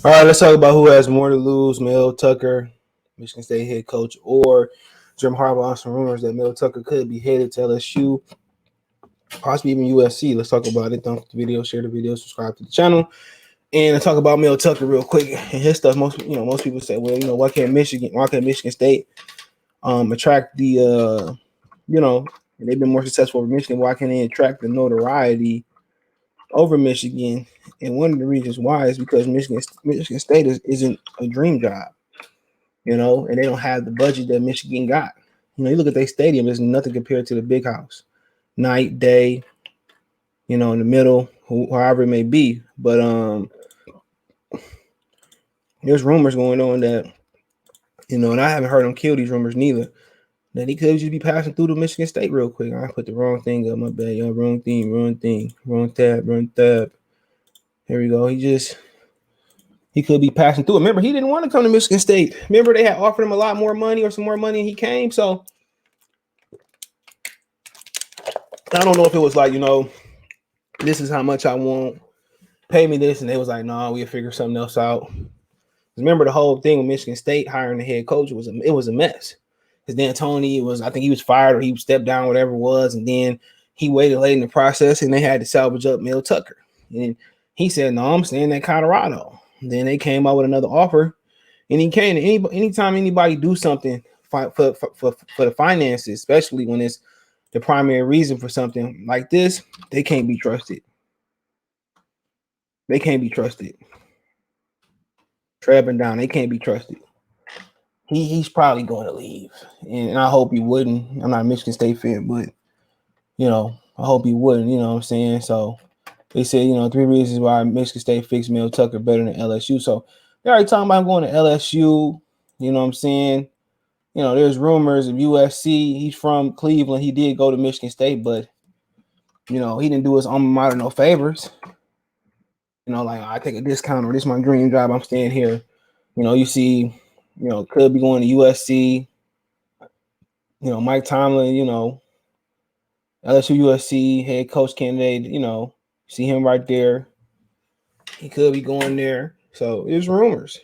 All right, let's talk about who has more to lose: Mel Tucker, Michigan State head coach, or Jim Harbaugh. Some rumors that Mel Tucker could be headed to LSU, possibly even USC. Let's talk about it. Don't the video, share the video, subscribe to the channel, and let's talk about Mel Tucker real quick and his stuff. Most people say, well, why can't Michigan State attract the and they've been more successful over Michigan. Why can't they attract the notoriety over Michigan? And one of the reasons why is because Michigan State isn't a dream job, and they don't have the budget that Michigan got. You look at their stadium; there's nothing compared to the Big House, night, day, in the middle, however it may be. But there's rumors going on that, and I haven't heard them kill these rumors neither. That he could just be passing through to Michigan State real quick. I put the wrong thing up. My bad, y'all. Wrong thing. Wrong tab. Here we go. He could be passing through. Remember, he didn't want to come to Michigan State. Remember, they had offered him a lot more money or some more money, and he came. So I don't know if it was like, this is how much I want. Pay me this, and they was like, no, we'll figure something else out. Remember, the whole thing with Michigan State hiring the head coach was a mess. Because then Tony I think he was fired or he stepped down, whatever it was, and then he waited late in the process, and they had to salvage up Mel Tucker. And he said, no, I'm staying at Colorado. And then they came out with another offer, and he came. Anytime anybody do something for the finances, especially when it's the primary reason for something like this, they can't be trusted. They can't be trusted. Trapping down, they can't be trusted. He's probably going to leave, and I hope he wouldn't. I'm not a Michigan State fan, but I hope he wouldn't. You know what I'm saying? So they said, 3 reasons why Michigan State fixed Mel Tucker better than LSU. So they're already talking about going to LSU. You know what I'm saying? There's rumors of USC. He's from Cleveland. He did go to Michigan State, but he didn't do his alma mater no favors. Like, I take a discount or this is my dream job. I'm staying here. You see, could be going to USC. Mike Tomlin, LSU USC head coach candidate, see him right there. He could be going there. So there's rumors.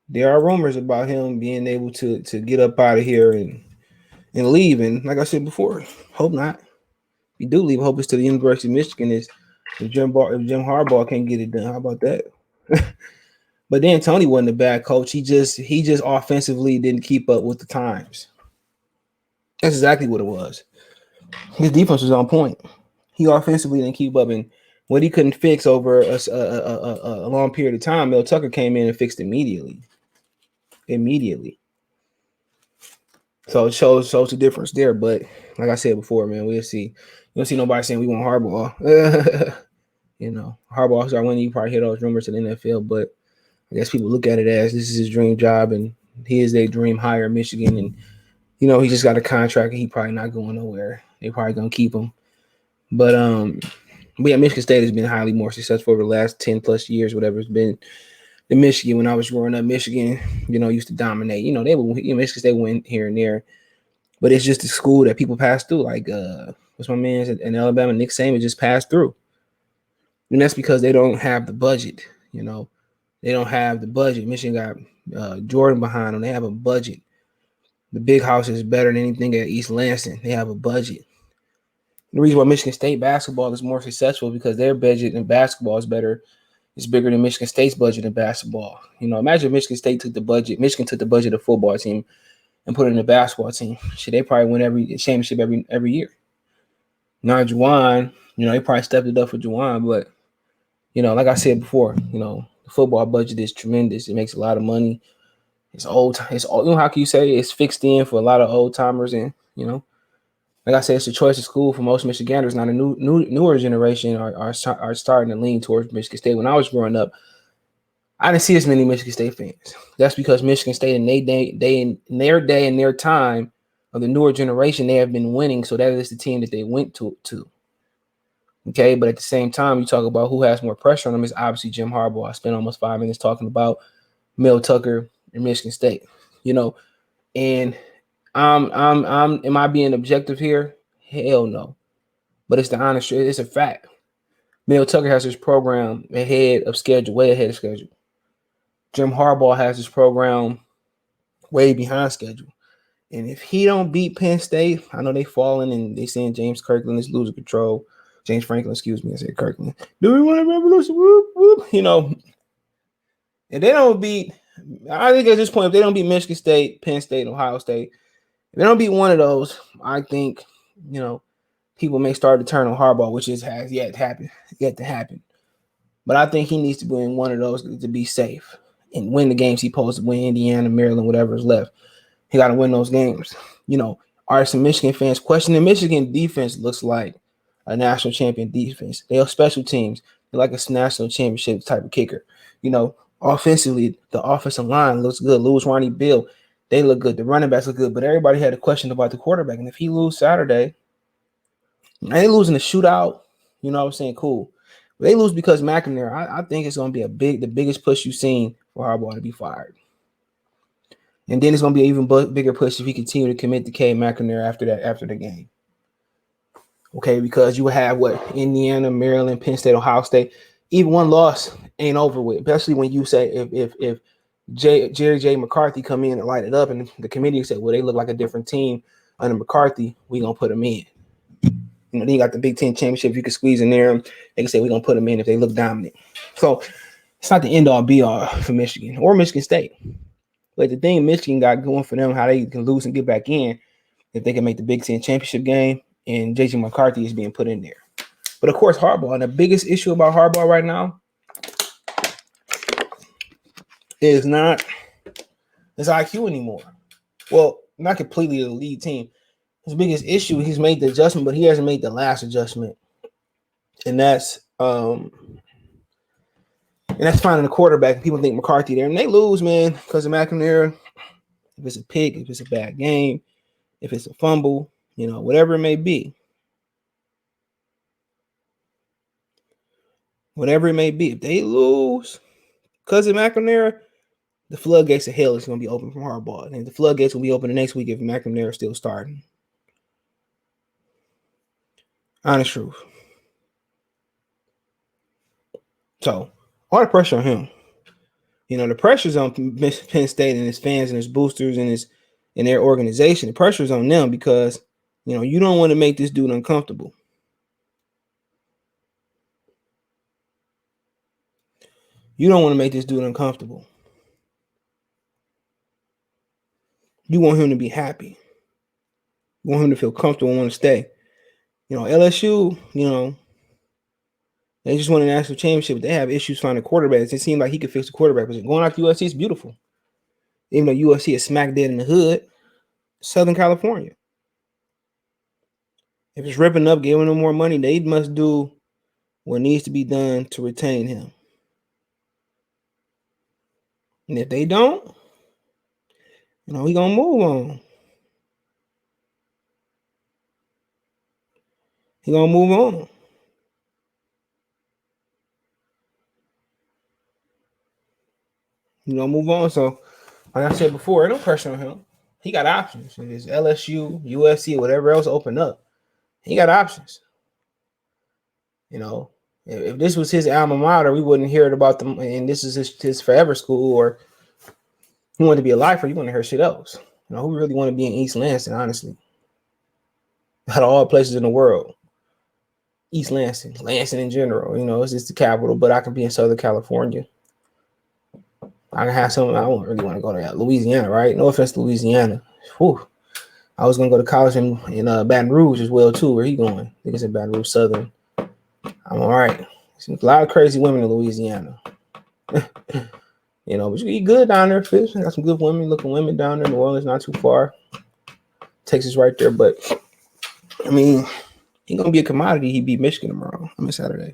There are rumors about him being able to get up out of here and leave. And like I said before, hope not. If you do leave, hope it's to the University of Michigan. If Jim Harbaugh can't get it done, how about that? But then Tony wasn't a bad coach. He just offensively didn't keep up with the times. That's exactly what it was. His defense was on point. He offensively didn't keep up, and what he couldn't fix over a long period of time, Mel Tucker came in and fixed immediately. So it shows the difference there. But like I said before, man, we'll see. You don't see nobody saying we want Harbaugh. Harbaugh start winning, you probably hear those rumors in the NFL, but I guess people look at it as this is his dream job, and he is their dream hire in Michigan, and he just got a contract, and he probably not going nowhere. They probably gonna keep him. But Michigan State has been highly more successful over the last 10 plus years, whatever it's been. In Michigan, when I was growing up, Michigan, used to dominate. They would Michigan State win here and there, but it's just a school that people pass through. Like what's my man's in Alabama, Nick Saban just passed through, and that's because they don't have the budget. They don't have the budget. Michigan got Jordan behind them. They have a budget. The Big House is better than anything at East Lansing. They have a budget. The reason why Michigan State basketball is more successful is because their budget in basketball is better. It's bigger than Michigan State's budget in basketball. Imagine Michigan State took the budget. Michigan took the budget of the football team and put it in the basketball team. They probably win every championship every year. Now Juwan, they probably stepped it up for Juwan, but like I said before, the football budget is tremendous. It makes a lot of money. It's old. It's old. How can you say it's fixed in for a lot of old timers, and like I said, it's a choice of school for most Michiganders. Now the newer generation are starting to lean towards Michigan State. When I was growing up, I didn't see as many Michigan State fans. That's because Michigan State in their day and their time of the newer generation, they have been winning. So that is the team that they went to. Okay, but at the same time, you talk about who has more pressure on them is obviously Jim Harbaugh. I spent almost 5 minutes talking about Mel Tucker and Michigan State. And am I being objective here? Hell no. But it's the honest truth. It's a fact. Mel Tucker has his program ahead of schedule, way ahead of schedule. Jim Harbaugh has his program way behind schedule. And if he don't beat Penn State, I know they falling and they saying James Kirkland is losing control. James Franklin, excuse me, I said Kirkland. Do we want a revolution? Whoop, whoop. You know, if they don't beat, I think at this point, if they don't beat Michigan State, Penn State, Ohio State, if they don't beat one of those, I think, you know, people may start to turn on Harbaugh, which has yet to happen. But I think he needs to win one of those to be safe and win the games he supposed to win, Indiana, Maryland, whatever is left. He got to win those games. You know, are some Michigan fans questioning Michigan defense looks like a national champion defense. They are special teams. They're like a national championship type of kicker. You know, offensively, the offensive line looks good. Lewis, Ronnie, Bill, they look good. The running backs look good. But everybody had a question about the quarterback. And if he lose Saturday, they losing the shootout, you know what I'm saying? Cool. But they lose because McNamara, I think it's going to be the biggest push you've seen for Harbaugh to be fired. And then it's going to be an even bigger push if he continue to commit to K McNamara after the game. Okay, because you have Indiana, Maryland, Penn State, Ohio State. Even one loss ain't over with, especially when you say if Jerry J. McCarthy come in and light it up, and the committee said, well, they look like a different team under McCarthy, we gonna put them in. You know, then you got the Big Ten championship. You can squeeze in there. They can say we're gonna put them in if they look dominant. So it's not the end all be all for Michigan or Michigan State. But the thing Michigan got going for them, how they can lose and get back in, if they can make the Big Ten championship game, and J.J. McCarthy is being put in there. But of course, Harbaugh, and the biggest issue about Harbaugh right now is not his IQ anymore. Well, not completely the lead team. His biggest issue, he's made the adjustment, but he hasn't made the last adjustment. And that's finding a quarterback. People think McCarthy there, and they lose, man, because of McNamara. If it's a pick, if it's a bad game, if it's a fumble, you know, whatever it may be. Whatever it may be. If they lose because of McNamara, the floodgates of hell is going to be open from Harbaugh. And the floodgates will be open the next week if McNamara is still starting. Honest truth. So, all the pressure on him. You know, the pressure's on Penn State and his fans and his boosters and their organization. The pressure's on them because, you know, you don't want to make this dude uncomfortable. You don't want to make this dude uncomfortable. You want him to be happy. You want him to feel comfortable and want to stay. You know, LSU, you know, they just won a national championship. They have issues finding quarterbacks. It seemed like he could fix the quarterback position. Going out to USC is beautiful. Even though USC is smack dead in the hood, Southern California. If it's ripping up, giving them more money, they must do what needs to be done to retain him. And if they don't, you know, we gonna move on. He gonna move on. You know, move on. So, like I said before, no pressure on him. He got options. If it's LSU, USC, whatever else open up, he got options. You know, if this was his alma mater, we wouldn't hear it about them. And this is his forever school, or he wanted to be a lifer, you want to hear shit else. You know, who really want to be in East Lansing, honestly? Out of all places in the world, East Lansing, Lansing in general, you know, it's just the capital, but I can be in Southern California. I can have some. I don't really want to go to Louisiana, right? No offense to Louisiana. Whew. I was gonna go to college in Baton Rouge as well too. Where he going? I think it's in Baton Rouge Southern. I'm all right. There's a lot of crazy women in Louisiana. You know, but you eat good down there, fish. Got some good women, looking women down there. New Orleans not too far. Texas right there, but I mean, he gonna be a commodity. He beat Michigan tomorrow. I mean Saturday.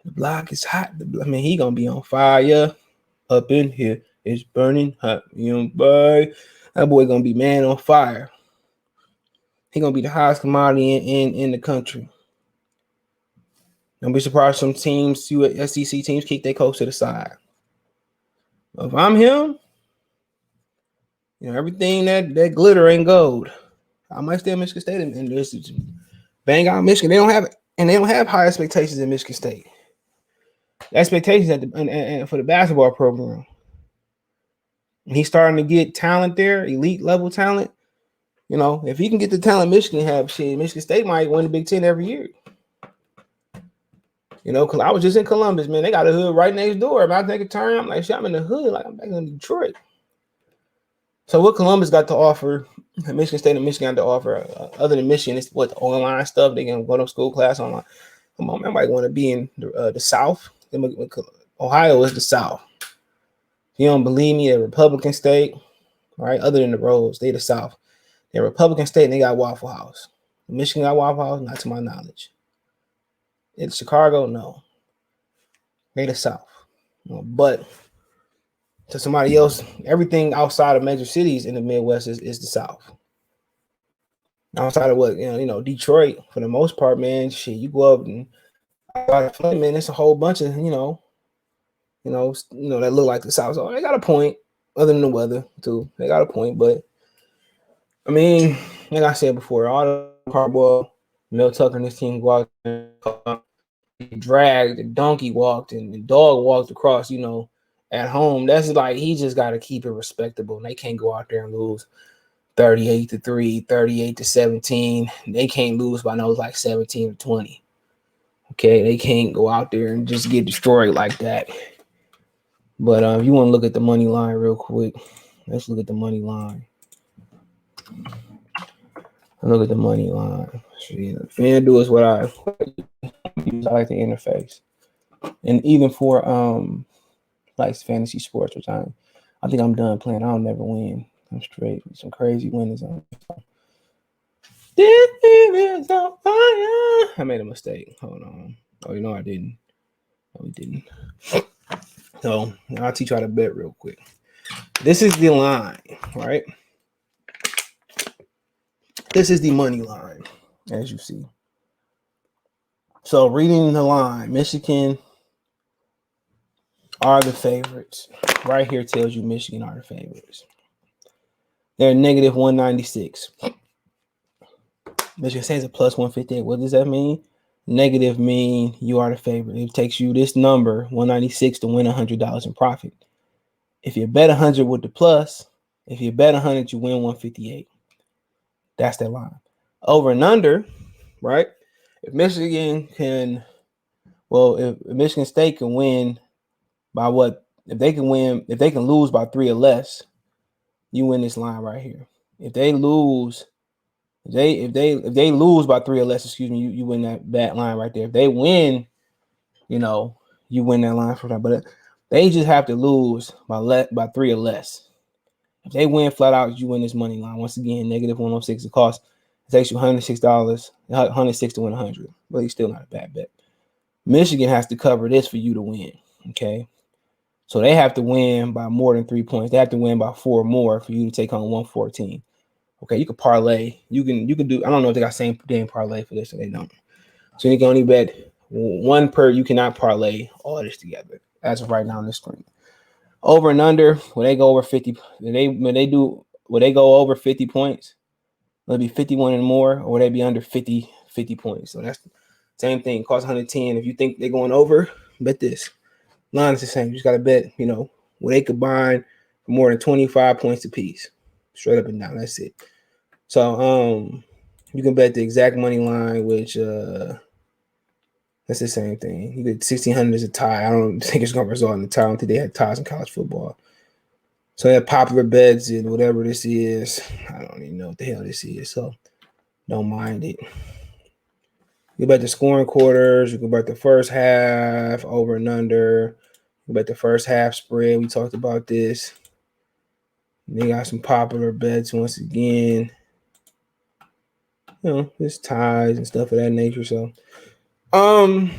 The block is hot. I mean, he gonna be on fire. Up in here, it's burning hot. You know, boy, that boy gonna be man on fire. He gonna be the highest commodity in the country. Don't be surprised some teams, SEC teams, kick their coach to the side. If I'm him, you know, everything that glitter ain't gold. I might stay in Michigan State and just bang out Michigan. They don't have it. And they don't have high expectations in Michigan State. Expectations and for the basketball program. He's starting to get talent there, elite level talent. You know, if he can get the talent Michigan have, shit, Michigan State might win the Big Ten every year. You know, I was just in Columbus, man. They got a hood right next door. If I take a turn, I'm like, shit, I'm in the hood. Like, I'm back in Detroit. So what Columbus got to offer, Michigan State and Michigan got to offer, other than Michigan, it's what the online stuff. They can go to school class online. Come on, man, I might want to be in the South. Ohio is the South. If you don't believe me, a Republican state, right? Other than the Rose, they the South. They're a Republican state and they got Waffle House. Michigan got Waffle House, not to my knowledge. It's Chicago, no. They the South. But to somebody else, everything outside of major cities in the Midwest is the South. Outside of what, you know, Detroit, for the most part, man, shit, you go up and man, it's a whole bunch of, you know, that look like the South. So they got a point, other than the weather, too. They got a point, but I mean, like I said before, all the Harbaugh, Mel Tucker and his team go out there, dragged, the donkey walked, and the dog walked across, you know, at home. That's like, he just got to keep it respectable. And they can't go out there and lose 38-3, 38-17. They can't lose by no like 17-20. Okay, they can't go out there and just get destroyed like that. But if you want to look at the money line real quick, let's look at the money line. Look at the money line. FanDuel is what I use. I like the interface, and even for like fantasy sports, which I think I'm done playing. I'll never win. I'm straight. Some crazy winners on. I made a mistake. Hold on. Oh, you know I didn't. No, we didn't. So I'll teach you how to bet real quick. This is the line, right? This is the money line, as you see. So reading the line, Michigan are the favorites. Right here tells you Michigan are the favorites. They're negative 196. Michigan State's a plus 158. What does that mean? Negative mean you are the favorite. It takes you this number, 196, to win $100 in profit. If you bet 100 with the plus, if you bet 100, you win 158. That's that line. Over and under, right? If Michigan if Michigan State can win by what? If they can lose by 3 or less, you win this line right here. If they lose by 3 or less, you win that line right there. If they win, you know, you win that line for that. But they just have to lose by 3 or less. If they win flat out, you win this money line. Once again, negative 106. It takes you $106 to win 100. But it's still not a bad bet. Michigan has to cover this for you to win. Okay. So they have to win by more than 3 points. They have to win by 4 more for you to take on 114. Okay, you can parlay. You can do. I don't know if they got same damn parlay for this, or they don't. So you can only bet one per. You cannot parlay all this together. As of right now on the screen. Over and under, when they go over 50, when they go over 50 points, it'll be 51 and more, or they be under 50 points. So that's the same thing. Cost 110. If you think they're going over, bet this. Line is the same. You just gotta bet, you know, when they combine for more than 25 points apiece. Straight up and down. That's it. So you can bet the exact money line, which that's the same thing. You get 1,600 as a tie. I don't think it's gonna result in a tie. I don't think they had ties in college football. So they have popular bets and whatever this is. I don't even know what the hell this is. So don't mind it. You bet the scoring quarters. You can bet the first half over and under. You bet the first half spread. We talked about this. They got some popular bets once again. You know, just ties and stuff of that nature. So, go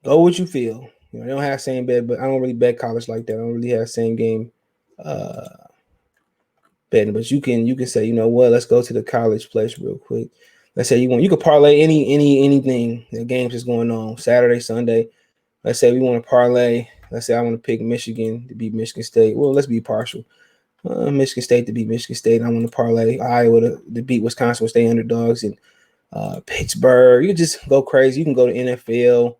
what you feel. You know, I don't have same bet, but I don't really bet college like that. I don't really have same game betting. But you can say, you know what, let's go to the college place real quick. Let's say you could parlay anything. The games is going on Saturday, Sunday. Let's say we want to parlay. Let's say I want to pick Michigan to beat Michigan State. Well, let's be partial. Michigan State to beat Michigan State. I want to parlay Iowa to beat Wisconsin, which they underdogs, and Pittsburgh. You can just go crazy. You can go to NFL.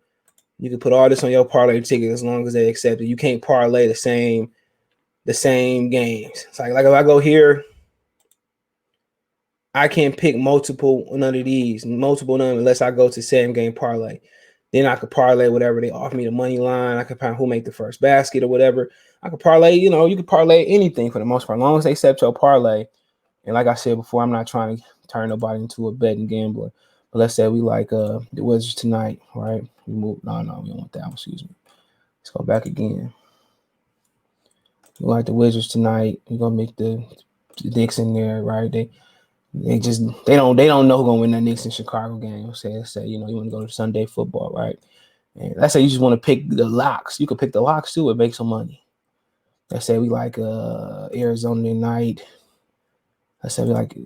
You can put all this on your parlay ticket as long as they accept it. You can't parlay the same games. It's like if I go here, I can't pick multiple none unless I go to same game parlay. Then I could parlay whatever they offer me the money line. I could find who make the first basket or whatever. I could parlay, you could parlay anything for the most part, as long as they accept your parlay. And like I said before, I'm not trying to turn nobody into a betting gambler. But let's say we like the Wizards tonight, right? We move. No, we don't want that one. Excuse me. Let's go back again. We like the Wizards tonight. We're gonna make the Knicks in there, right? They don't know who's gonna win that Knicks in Chicago game. Let's say you want to go to Sunday football, right? And let's say you just want to pick the locks. You could pick the locks too and make some money. Let's say we like Arizona tonight. Let's say we like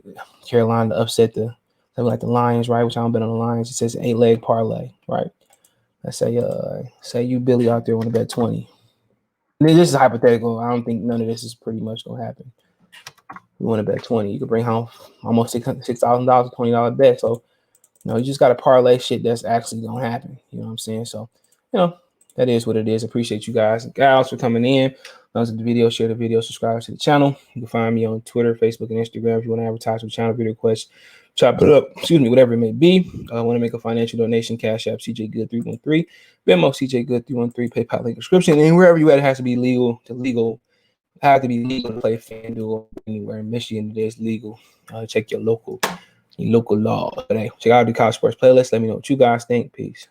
Carolina to upset we like the Lions, right? Which I don't bet on the Lions. It says 8-leg parlay, right? Let's say you Billy out there want to bet 20. And this is hypothetical. I don't think none of this is pretty much gonna happen. You want to bet 20, you could bring home almost $6,000, $20 bet. So you just got to parlay shit that's actually gonna happen. You know what I'm saying? So that is what it is. Appreciate you guys and gals for coming in. Those are the video, share the video, subscribe to the channel. You can find me on Twitter, Facebook, and Instagram if you want to advertise with channel, video requests, chop it up, whatever it may be. I want to make a financial donation, Cash App, CJ Good 313, Venmo, CJ Good 313, PayPal link description, and wherever you at, it has to be legal to play FanDuel anywhere in Michigan. It is legal. Check your local law today. Check out the college sports playlist. Let me know what you guys think. Peace.